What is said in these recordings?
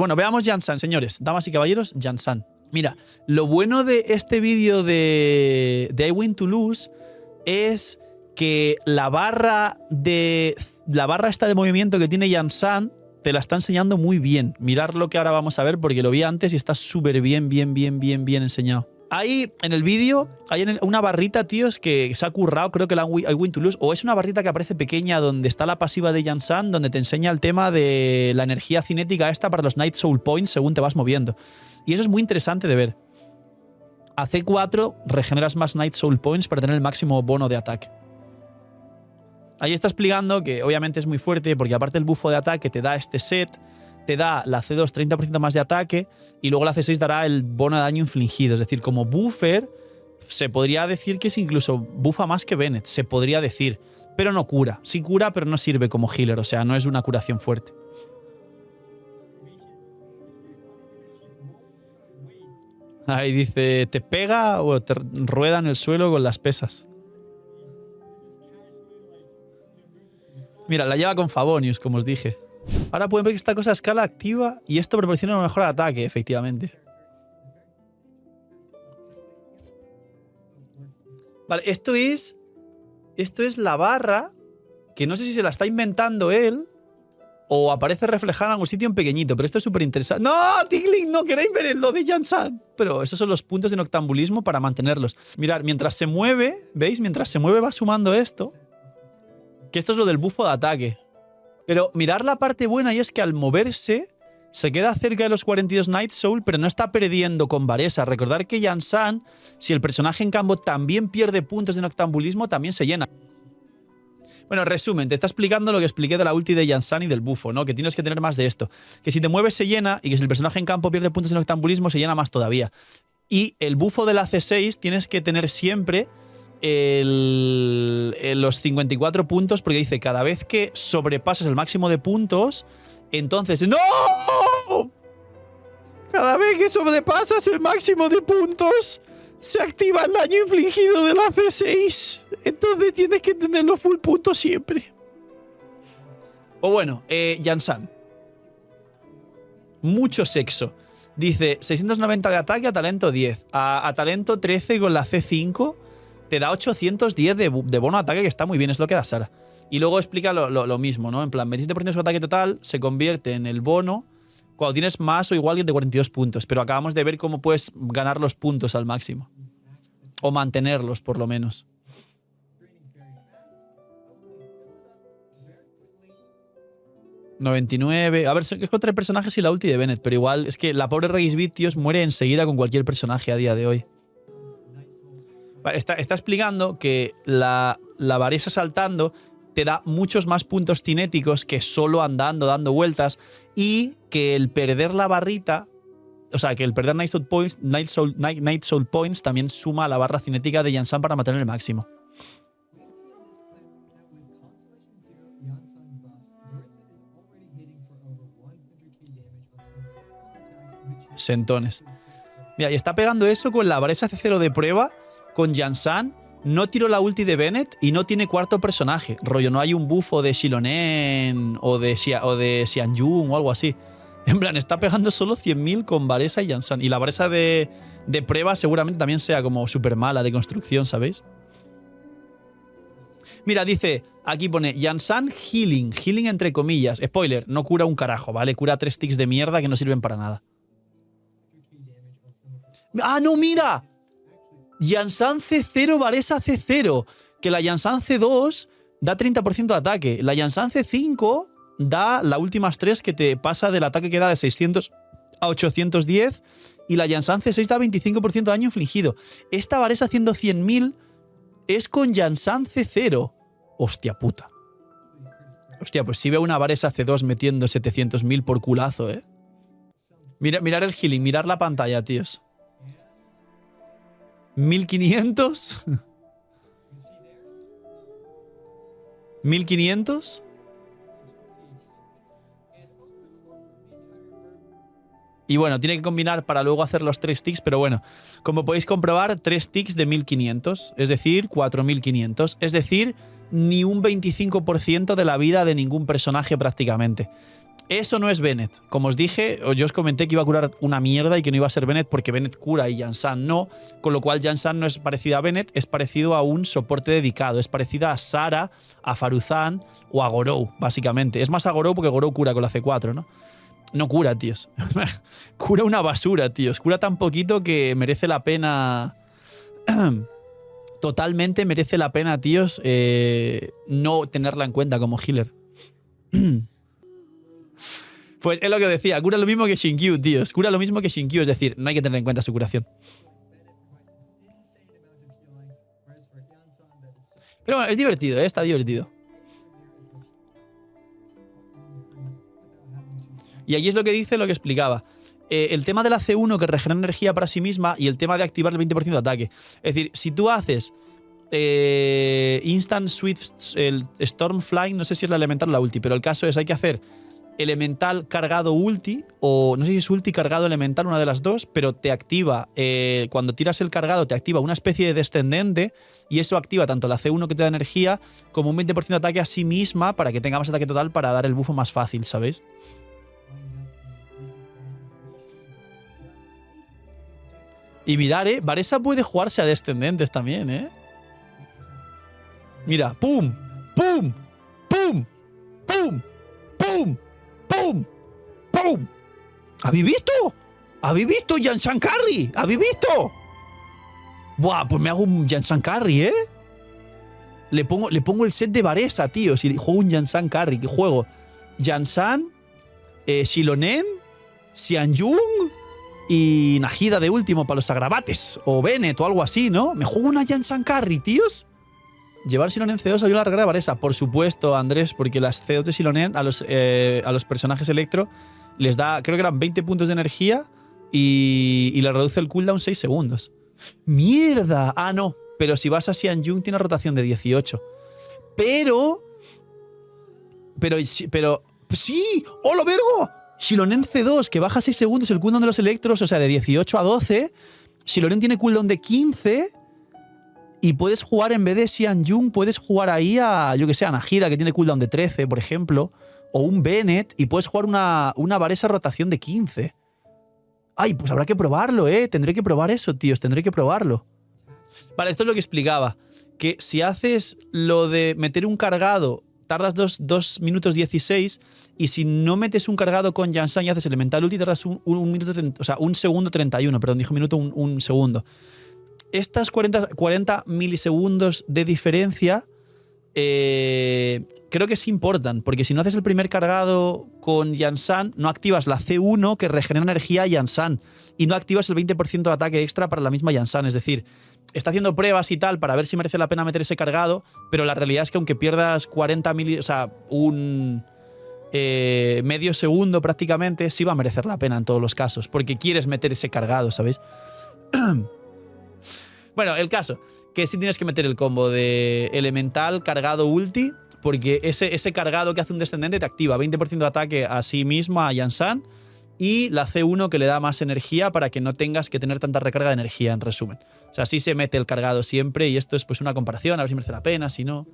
Bueno, veamos Jansan, señores. Damas y caballeros, Jansan. Mira, lo bueno de este vídeo de I Win to Lose es que la barra esta de movimiento que tiene Jansan te la está enseñando muy bien. Mirad lo que ahora vamos a ver porque lo vi antes y está súper bien enseñado. Ahí en el vídeo hay una barrita, tíos, que se ha currado, creo que la I Win to Lose, o es una barrita que aparece pequeña donde está la pasiva de Jansan, donde te enseña el tema de la energía cinética esta para los Night Soul Points según te vas moviendo. Y eso es muy interesante de ver. A C4 regeneras más Night Soul Points para tener el máximo bono de ataque. Ahí está explicando que obviamente es muy fuerte porque aparte el bufo de ataque te da este set, te da la C2 30% más de ataque y luego la C6 dará el bono de daño infligido. Es decir, como buffer se podría decir que es incluso bufa más que Bennett, se podría decir. Pero no cura. Sí cura, pero no sirve como healer. O sea, no es una curación fuerte. Ahí dice, te pega o te rueda en el suelo con las pesas. Mira, la lleva con Favonius, como os dije. Ahora pueden ver que esta cosa escala activa y esto proporciona un mejor ataque, efectivamente. Vale, esto es la barra que no sé si se la está inventando él o aparece reflejada en algún sitio en pequeñito, pero esto es súper interesante. ¡No, Tingling! No queréis ver lo de Jansan. Pero esos son los puntos de noctambulismo para mantenerlos. Mirad, mientras se mueve, ¿veis? Mientras se mueve va sumando esto. Que esto es lo del bufo de ataque. Pero mirad la parte buena y es que al moverse se queda cerca de los 42 Night Soul, pero no está perdiendo con Varesa. Recordad que Jansan, si el personaje en campo también pierde puntos de noctambulismo, también se llena. Bueno, resumen, te está explicando lo que expliqué de la ulti de Jansan y del bufo, ¿no? Que tienes que tener más de esto. Que si te mueves se llena y que si el personaje en campo pierde puntos de noctambulismo se llena más todavía. Y el bufo de la C6 tienes que tener siempre los 54 puntos porque dice cada vez que sobrepasas el máximo de puntos, entonces ¡no! Cada vez que sobrepasas el máximo de puntos se activa el daño infligido de la C6. Entonces tienes que tenerlo full puntos siempre. O bueno, Jansan. Mucho sexo. Dice 690 de ataque a talento 10. A talento 13 con la C5 te da 810 de bono de ataque, que está muy bien, es lo que da Sara. Y luego explica lo mismo, ¿no? En plan, 27% de su ataque total se convierte en el bono cuando tienes más o igual de 42 puntos. Pero acabamos de ver cómo puedes ganar los puntos al máximo. O mantenerlos, por lo menos. $99. A ver, es contra el personaje y la ulti de Bennett, pero igual es que la pobre Regisbit, tíos, muere enseguida con cualquier personaje a día de hoy. Está explicando que la Varesa saltando te da muchos más puntos cinéticos que solo andando, dando vueltas, y que el perder la barrita, o sea, que el perder Night Soul Points también suma a la barra cinética de Jansan para mantener el máximo. Sentones. Mira, y está pegando eso con la Varesa C0 de prueba. Con Jansan no tiró la ulti de Bennett y no tiene cuarto personaje. Rollo, no hay un bufo de Xilonen o de Xianjun o algo así. En plan, está pegando solo 100.000 con Varesa y Jansan. Y la Varesa de prueba seguramente también sea como súper mala de construcción, ¿sabéis? Mira, dice, aquí pone Jansan Healing. Healing entre comillas. Spoiler, no cura un carajo, ¿vale? Cura 3 ticks de mierda que no sirven para nada. ¡Ah, no, mira! Jansan C0, Varesa C0. Que la Jansan C2 da 30% de ataque. La Jansan C5 da las últimas 3 que te pasa del ataque que da de 600 a 810. Y la Jansan C6 da 25% de daño infligido. Esta Varesa haciendo 100.000 es con Jansan C0. Hostia puta. Hostia, pues si veo una Varesa C2 metiendo 700.000 por culazo, ¿eh? Mirar el healing, mirar la pantalla, tíos. 1500. 1500. Y bueno, tiene que combinar para luego hacer los 3 ticks, pero bueno, como podéis comprobar, 3 ticks de 1500, es decir, 4500, es decir, ni un 25% de la vida de ningún personaje prácticamente. Eso no es Bennett. Como os dije, yo os comenté que iba a curar una mierda y que no iba a ser Bennett porque Bennett cura y Jansan no. Con lo cual Jansan no es parecido a Bennett, es parecido a un soporte dedicado. Es parecida a Sara, a Faruzan o a Gorou, básicamente. Es más a Gorou porque Gorou cura con la C4, ¿no? No cura, tíos. Cura una basura, tíos. Cura tan poquito que merece la pena... Totalmente merece la pena, tíos, no tenerla en cuenta como healer. Pues es lo que os decía, cura lo mismo que Shinkyu, tíos. Cura lo mismo que Shinkyu, es decir, no hay que tener en cuenta su curación. Pero bueno, es divertido, está divertido. Y aquí es lo que dice, lo que explicaba. El tema de la C1 que regenera energía para sí misma y el tema de activar el 20% de ataque. Es decir, si tú haces Instant Swift, el Stormfly, no sé si es la elemental o la ulti, pero el caso es hay que hacer elemental cargado ulti, o no sé si es ulti cargado elemental, una de las dos, pero te activa, cuando tiras el cargado te activa una especie de descendente y eso activa tanto la C1 que te da energía como un 20% de ataque a sí misma para que tenga más ataque total para dar el bufo más fácil, ¿sabéis? Y mirar, Varesa puede jugarse a descendentes también, Mira, ¡pum! ¡Pum! ¡Pum! ¡Pum! ¡Pum! ¡Pum! ¡Pum! ¿Habéis visto? ¿Habéis visto Jansan Carry? ¿Habéis visto? Buah, pues me hago un Jansan Carry, Le pongo el set de Varesa, tío. Si juego un Jansan Carry, ¿qué juego? Jansan, Xilonen, Xianyun y Najida de último para los agravates. O Bennett o algo así, ¿no? Me juego una Jansan Carry, tíos. Llevar Xilonen C2 ayuda a la regla de Varesa. Por supuesto, Andrés, porque las C2 de Xilonen a los personajes electro les da, creo que eran 20 puntos de energía y le reduce el cooldown 6 segundos. ¡Mierda! Ah, no. Pero si vas a Xianyun tiene rotación de 18. Pero... ¡Sí! ¡Hola, vergo! Xilonen C2, que baja 6 segundos el cooldown de los electros, o sea, de 18 a 12. Xilonen tiene cooldown de 15... Y puedes jugar, en vez de Xianyun, puedes jugar ahí a, yo que sé, a Najida, que tiene cooldown de 13, por ejemplo. O un Bennett, y puedes jugar una Varesa rotación de 15. Ay, pues habrá que probarlo, Tendré que probar eso, tíos, tendré que probarlo. Vale, esto es lo que explicaba. Que si haces lo de meter un cargado, tardas 2 minutos 16, y si no metes un cargado con Jansan y haces elemental ulti, tardas un segundo 31, perdón, dijo minuto, un segundo. Estas 40 milisegundos de diferencia creo que sí importan, porque si no haces el primer cargado con Jansan, no activas la C1 que regenera energía a Jansan y no activas el 20% de ataque extra para la misma Jansan. Es decir, está haciendo pruebas y tal para ver si merece la pena meter ese cargado, pero la realidad es que aunque pierdas 40 o sea, un medio segundo prácticamente, sí va a merecer la pena en todos los casos, porque quieres meter ese cargado, ¿sabéis? Bueno, el caso, que sí tienes que meter el combo de elemental, cargado, ulti, porque ese cargado que hace un descendente te activa 20% de ataque a sí mismo, a Jansan, y la C1 que le da más energía para que no tengas que tener tanta recarga de energía, en resumen. O sea, sí se mete el cargado siempre y esto es pues una comparación, a ver si merece la pena, si no...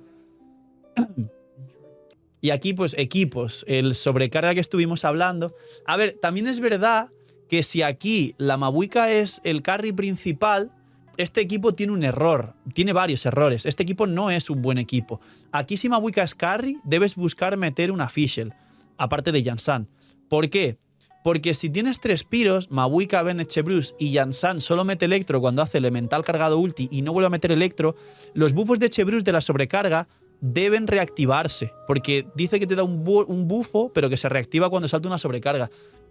Y aquí pues equipos, el sobrecarga que estuvimos hablando. A ver, también es verdad que si aquí la Mabuika es el carry principal... Este equipo tiene un error, tiene varios errores. Este equipo no es un buen equipo. Aquí si Mabuika es carry, debes buscar meter una Fischl, aparte de Jansan. ¿Por qué? Porque si tienes 3 piros, Mabuika, Bennett, Chebrus y Jansan solo mete electro cuando hace elemental cargado ulti y no vuelve a meter electro, los buffos de Chebrus de la sobrecarga deben reactivarse, porque dice que te da un bufo, pero que se reactiva cuando salta una sobrecarga.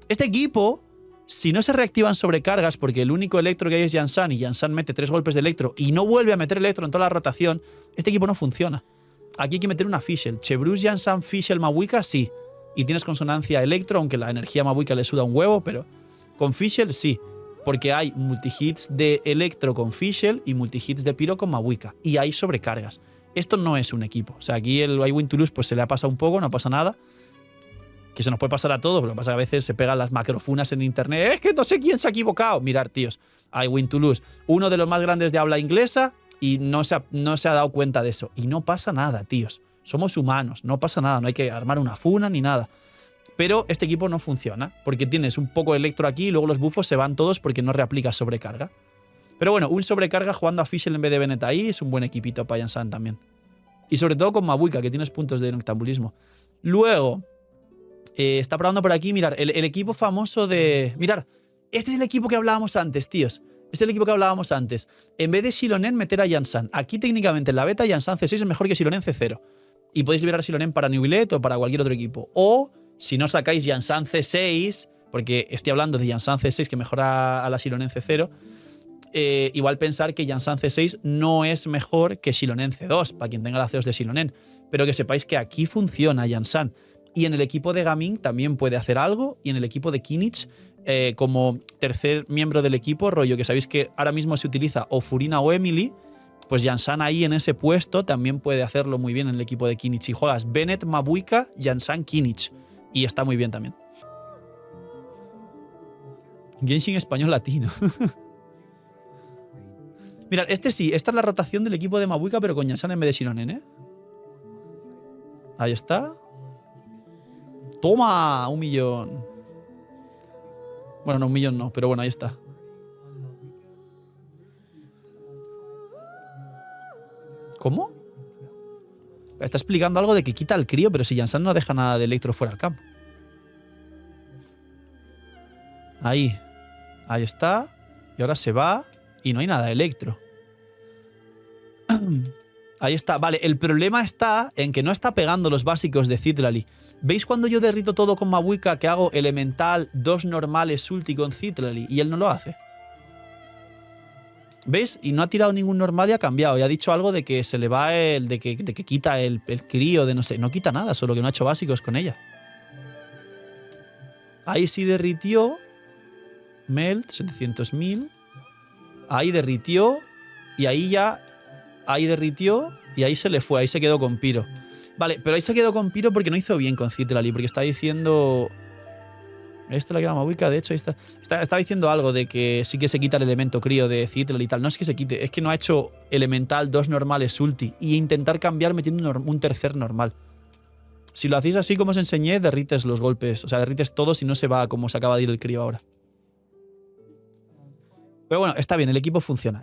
Este equipo... Si no se reactivan sobrecargas, porque el único electro que hay es Jansan y Jansan mete 3 golpes de electro y no vuelve a meter electro en toda la rotación, este equipo no funciona. Aquí hay que meter una Fischl. Chebrus, Jansan, Fischl, Mabuika, sí. Y tienes consonancia electro, aunque la energía Mabuika le suda un huevo, pero con Fischl sí. Porque hay multihits de electro con Fischl y multihits de piro con Mabuika. Y hay sobrecargas. Esto no es un equipo. O sea, aquí el I Win to Lose pues se le ha pasado un poco, no pasa nada. Que se nos puede pasar a todos, pero lo que pasa es que a veces se pegan las macrofunas en internet. Es que no sé quién se ha equivocado. Mirar, tíos, I Win to Lose, uno de los más grandes de habla inglesa y no se ha dado cuenta de eso. Y no pasa nada, tíos. Somos humanos, no pasa nada, no hay que armar una funa ni nada. Pero este equipo no funciona, porque tienes un poco de electro aquí y luego los buffos se van todos porque no reaplicas sobrecarga. Pero bueno, un sobrecarga jugando a Fischl en vez de Bennett ahí es un buen equipito para Jansan también. Y sobre todo con Mabuika, que tienes puntos de noctambulismo. Luego, está probando por aquí, mirar, el equipo famoso de... Mirar, este es el equipo que hablábamos antes, tíos. Este es el equipo que hablábamos antes. En vez de Xilonen, meter a Jansan. Aquí técnicamente en la beta, Jansan C6 es mejor que Xilonen C0. Y podéis liberar a Xilonen para New Billet o para cualquier otro equipo. O, si no sacáis Jansan C6, porque estoy hablando de Jansan C6 que mejora a la Xilonen C0, igual pensar que Jansan C6 no es mejor que Xilonen C2, para quien tenga la C2 de Xilonen. Pero que sepáis que aquí funciona Jansan. Y en el equipo de Gaming también puede hacer algo. Y en el equipo de Kinich, como tercer miembro del equipo, rollo, que sabéis que ahora mismo se utiliza o Furina o Emily, pues Jansan ahí en ese puesto también puede hacerlo muy bien en el equipo de Kinich. Y juegas Bennett, Mabuika, Jansan, Kinich. Y está muy bien también. Genshin español latino. Mirad, este sí, esta es la rotación del equipo de Mabuika, pero con Jansan en vez de Xilonen, ¿eh? Ahí está. ¡Toma! 1 millón. Bueno, no, 1 millón no, pero bueno, ahí está. ¿Cómo? Está explicando algo de que quita el crío, pero si Jansan no deja nada de electro fuera del campo. Ahí. Ahí está. Y ahora se va y no hay nada de electro. Ahí está. Vale, el problema está en que no está pegando los básicos de Citlali. ¿Veis cuando yo derrito todo con Mabuika que hago elemental, 2 normales, ulti con Citlali? Y él no lo hace. ¿Veis? Y no ha tirado ningún normal y ha cambiado. Y ha dicho algo de que se le va el... de que quita el crío, de no sé. No quita nada, solo que no ha hecho básicos con ella. Ahí sí derritió. Melt, 700.000. Ahí derritió. Y ahí ya... Ahí derritió y ahí se le fue, ahí se quedó con Piro. Vale, pero ahí se quedó con Piro porque no hizo bien con Citlali, porque está diciendo... Esta la que llama Mabuika, de hecho, está diciendo algo de que sí que se quita el elemento crío de Citlali y tal. No es que se quite, es que no ha hecho elemental, 2 normales ulti y intentar cambiar metiendo un tercer normal. Si lo hacéis así como os enseñé, derrites los golpes, o sea, derrites todos y no se va como se acaba de ir el crío ahora. Pero bueno, está bien, el equipo funciona,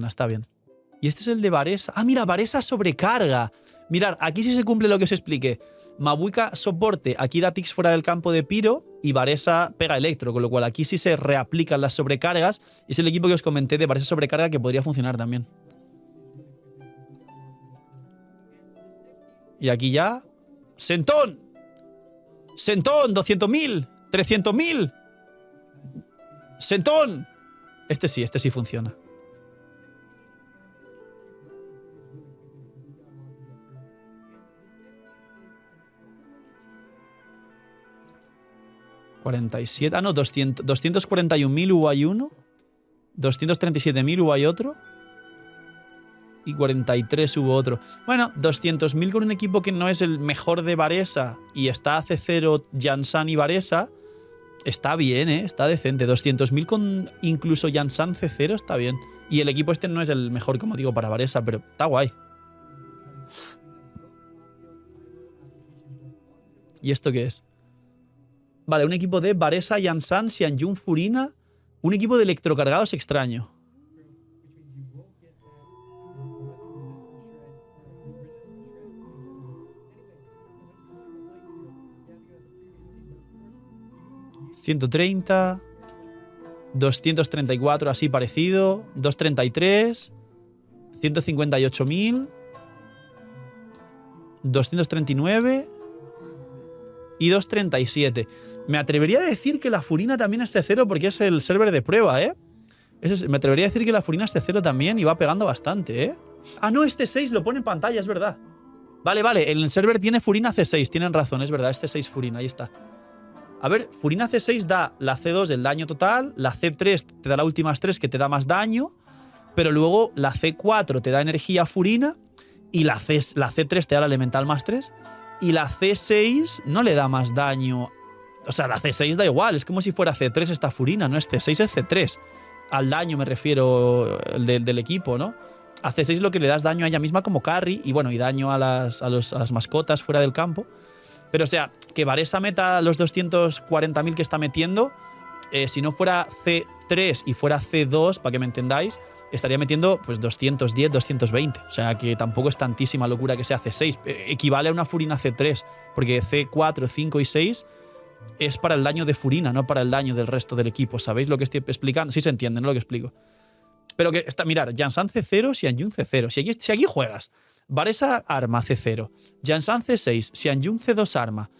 está bien. Y este es el de Varesa. Ah, mira, Varesa sobrecarga. Mirad, aquí sí se cumple lo que os expliqué. Mabuika soporte, aquí da ticks fuera del campo de Piro y Varesa pega electro, con lo cual aquí sí se reaplican las sobrecargas. Y es el equipo que os comenté de Varesa sobrecarga que podría funcionar también. Y aquí ya... ¡Sentón! ¡Sentón! ¡200.000! ¡300.000! ¡Sentón! Este sí funciona. Ah, no, 241.000 hubo hay uno. 237.000 hubo hay otro. Y 43 hubo otro. Bueno, 200.000 con un equipo que no es el mejor de Varesa y está C0, Jansan y Varesa. Está bien, ¿eh? Está decente. 200.000 con incluso Jansan C0 está bien. Y el equipo este no es el mejor, como digo, para Varesa, pero está guay. ¿Y esto qué es? Vale, un equipo de Varesa, Jansan, Xianyun, Furina. Un equipo de electrocargados extraño. $130, 234 así parecido, 233, 158.000, 239 y 237. Me atrevería a decir que la Furina también es C0 porque es el server de prueba, ¿eh? Me atrevería a decir que la Furina es C0 también y va pegando bastante, ¿eh? Ah, no, este 6 lo pone en pantalla, es verdad. Vale, en el server tiene Furina C6, tienen razón, es verdad, este 6 Furina, ahí está. A ver, Furina C6 da la C2 del daño total, la C3 te da la última 3 que te da más daño, pero luego la C4 te da energía Furina y la C3 te da la elemental más 3 y la C6 no le da más daño. O sea, la C6 da igual, es como si fuera C3 esta Furina, no es C6, es C3. Al daño me refiero del equipo, ¿no? A C6 lo que le das daño a ella misma como carry y bueno, y daño a las mascotas fuera del campo. Pero o sea, que Varesa meta los 240.000 que está metiendo, si no fuera C3 y fuera C2, para que me entendáis, estaría metiendo pues 210, 220. O sea que tampoco es tantísima locura que sea C6. Equivale a una Furina C3, porque C4, 5 y 6 es para el daño de Furina, no para el daño del resto del equipo. ¿Sabéis lo que estoy explicando? Sí se entiende, ¿no? Lo que explico. Pero que está, mirar, Jansan C0, Xianyun C0. Si aquí juegas Varesa arma C0, Jansan C6, Xianyun C2 arma,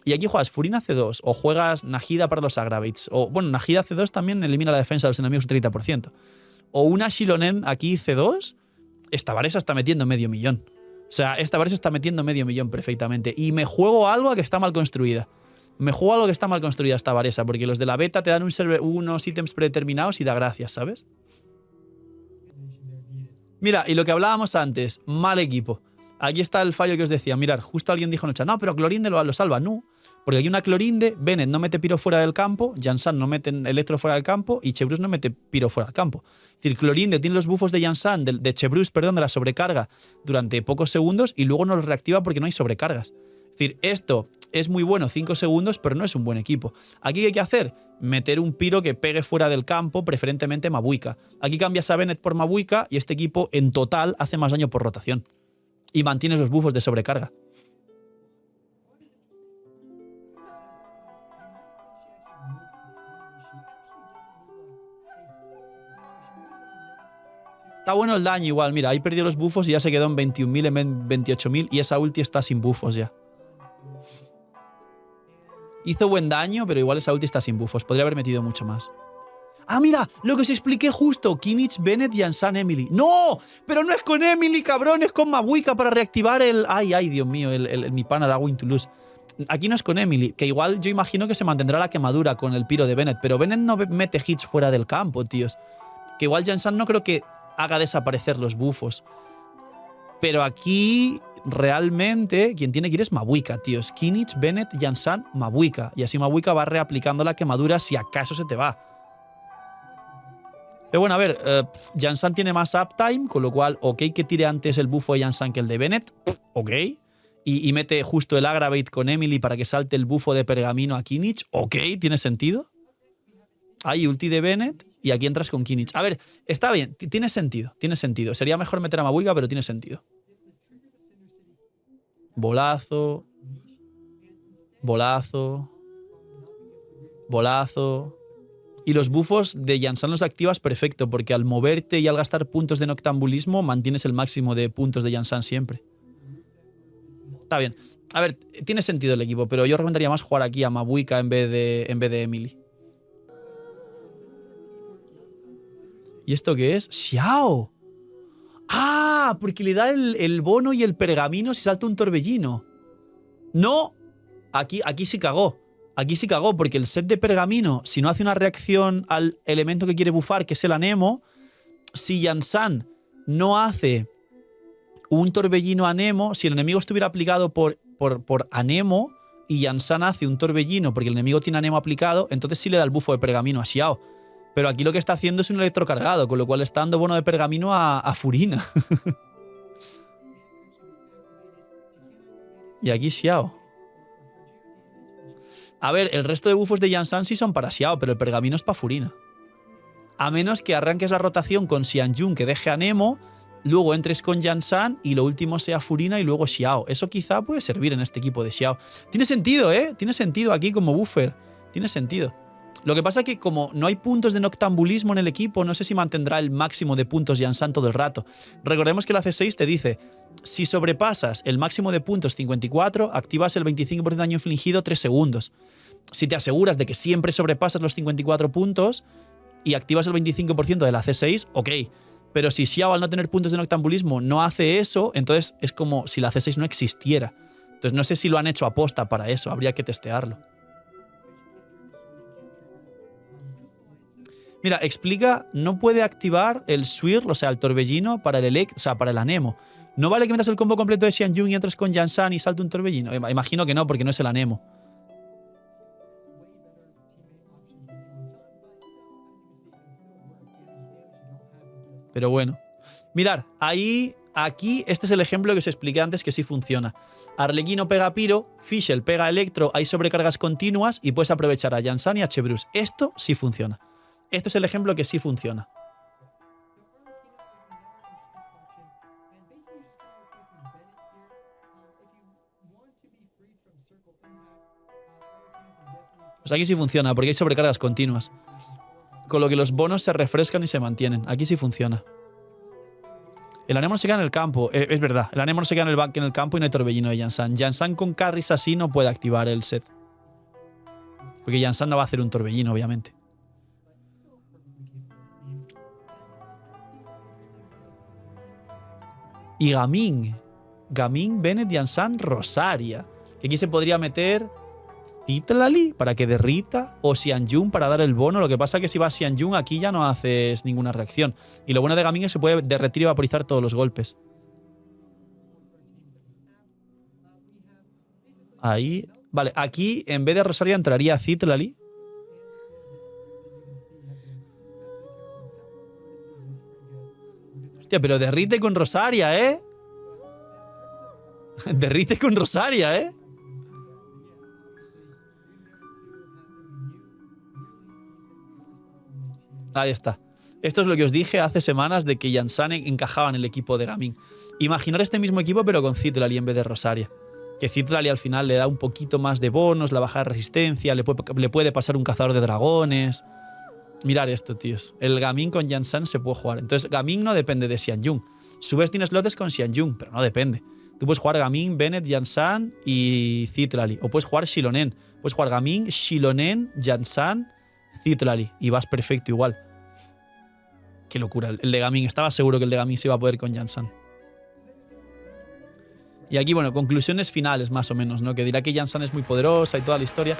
y aquí juegas Furina C2 o juegas Nahida para los Aggravates, o bueno, Nahida C2 también elimina la defensa de los enemigos un 30%, o una Shilonen aquí C2, esta Varesa está metiendo medio millón. O sea, esta Varesa está metiendo medio millón perfectamente. Y me juego algo a que está mal construida. Me juego algo que está mal construida esta Varesa, porque los de la beta te dan unos ítems predeterminados y da gracias, ¿sabes? Mira, y lo que hablábamos antes, mal equipo. Aquí está el fallo que os decía. Mirad, justo alguien dijo en el chat, no, pero Clorinde lo salva. No, porque hay una Clorinde, Bennett no mete piro fuera del campo, Jansan no mete electro fuera del campo y Chebrus no mete piro fuera del campo. Es decir, Clorinde tiene los buffos de Jansan, de Chebrus, perdón, de la sobrecarga durante pocos segundos y luego no los reactiva porque no hay sobrecargas. Es decir, esto es muy bueno 5 segundos, pero no es un buen equipo. Aquí, ¿qué hay que hacer? Meter un piro que pegue fuera del campo, preferentemente Mabuika. Aquí cambias a Bennett por Mabuika y este equipo en total hace más daño por rotación. Y mantienes los buffos de sobrecarga. Está bueno el daño igual, mira, ahí perdió los buffos y ya se quedó en 21.000, en 28.000 y esa ulti está sin buffos ya. Hizo buen daño, pero igual esa ulti está sin buffos. Podría haber metido mucho más. ¡Ah, mira! Lo que os expliqué justo. Kimmich, Bennett y Jansan Emily. ¡No! Pero no es con Emily, cabrón. Es con Mabuika para reactivar el... Ay, Dios mío. Mi pana, la Win to Lose. Aquí no es con Emily. Que igual yo imagino que se mantendrá la quemadura con el piro de Bennett. Pero Bennett no mete hits fuera del campo, tíos. Que igual Jansan no creo que haga desaparecer los buffos. Pero aquí... realmente quien tiene que ir es Mabuika, tíos. Kimmich, Bennett, Jansan, Mabuika. Y así Mabuika va reaplicando la quemadura si acaso se te va. Pero bueno, a ver, Jansan tiene más uptime, con lo cual, ok, que tire antes el buffo de Jansan que el de Bennett, ok. Y mete justo el Aggravate con Emily para que salte el buffo de Pergamino a Kimmich, ok, tiene sentido. Hay ulti de Bennett y aquí entras con Kimmich. A ver, está bien, tiene sentido, tiene sentido. Sería mejor meter a Mabuika, pero tiene sentido. Bolazo. Bolazo. Bolazo. Y los buffos de Jansan los activas perfecto, porque al moverte y al gastar puntos de noctambulismo mantienes el máximo de puntos de Jansan siempre. Está bien. A ver, tiene sentido el equipo, pero yo recomendaría más jugar aquí a Mabuika en vez de Emily. ¿Y esto qué es? ¡Xiao! ¡Ah! Porque le da el bono y el pergamino si salta un torbellino. ¡No! Aquí sí cagó. Aquí sí cagó, porque el set de pergamino, si no hace una reacción al elemento que quiere bufar, que es el anemo, si Jansan no hace un torbellino anemo, si el enemigo estuviera aplicado por anemo y Jansan hace un torbellino porque el enemigo tiene anemo aplicado, entonces sí le da el bufo de pergamino a Xiao. Pero aquí lo que está haciendo es un electrocargado, con lo cual está dando bono de pergamino a Furina. Y aquí Xiao. A ver, el resto de buffos de Jansan sí son para Xiao, pero el pergamino es para Furina. A menos que arranques la rotación con Xianyun que deje a Nemo, luego entres con Jansan y lo último sea Furina y luego Xiao. Eso quizá puede servir en este equipo de Xiao. Tiene sentido, ¿eh? Tiene sentido aquí como buffer. Tiene sentido. Lo que pasa es que como no hay puntos de noctambulismo en el equipo, no sé si mantendrá el máximo de puntos Jansan todo el rato. Recordemos que la C6 te dice, si sobrepasas el máximo de puntos 54, activas el 25% de daño infligido 3 segundos. Si te aseguras de que siempre sobrepasas los 54 puntos y activas el 25% de la C6, ok. Pero si Xiao al no tener puntos de noctambulismo no hace eso, entonces es como si la C6 no existiera. Entonces no sé si lo han hecho aposta para eso, habría que testearlo. Mira, explica, no puede activar el Swirl, o sea, el torbellino para para el anemo. ¿No vale que metas el combo completo de Xianyun y entres con Jansan y salte un torbellino? Imagino que no, porque no es el anemo. Pero bueno. Mirad, ahí aquí este es el ejemplo que os expliqué antes que sí funciona. Arlequino pega Pyro, Fischl pega Electro, hay sobrecargas continuas y puedes aprovechar a Jansan y a Chebrus. Esto sí funciona. Esto es el ejemplo que sí funciona. Pues aquí sí funciona, porque hay sobrecargas continuas. Con lo que los bonos se refrescan y se mantienen. Aquí sí funciona. El Anemone se queda en el campo. Es verdad, el Anemone se queda en el campo y no hay Torbellino de Jansan. Jansan con carries así no puede activar el set. Porque Jansan no va a hacer un Torbellino, obviamente. Y Gaming. Gaming, Bennett, Jansan, Rosaria. Que aquí se podría meter Citlali para que derrita o Xianjun para dar el bono. Lo que pasa es que si va Xianjun aquí ya no haces ninguna reacción. Y lo bueno de Gaming es que se puede derretir y vaporizar todos los golpes. Ahí. Vale, aquí en vez de Rosaria entraría Citlali. Hostia, pero derrite con Rosaria, ¿eh? Derrite con Rosaria, ¿eh? Ahí está. Esto es lo que os dije hace semanas de que Jansan encajaba en el equipo de Gaming. Imaginar este mismo equipo pero con Citlali en vez de Rosaria. Que Citlali al final le da un poquito más de bonos, la baja de resistencia, le puede pasar un cazador de dragones. Mirad esto, tíos. El Gaming con Jansan se puede jugar. Entonces Gaming no depende de Xianjun. Su vez tiene slots con Xianjun, pero no depende. Tú puedes jugar Gaming, Bennett, Jansan y Citlali. O puedes jugar Xilonen. Puedes jugar Gaming, Xilonen, Jansan, Citlali. Y vas perfecto igual. Qué locura. El de Gaming. Estaba seguro que el de Gaming se iba a poder con Jansan. Y aquí, bueno, conclusiones finales más o menos, ¿no? Que dirá que Jansan es muy poderosa y toda la historia.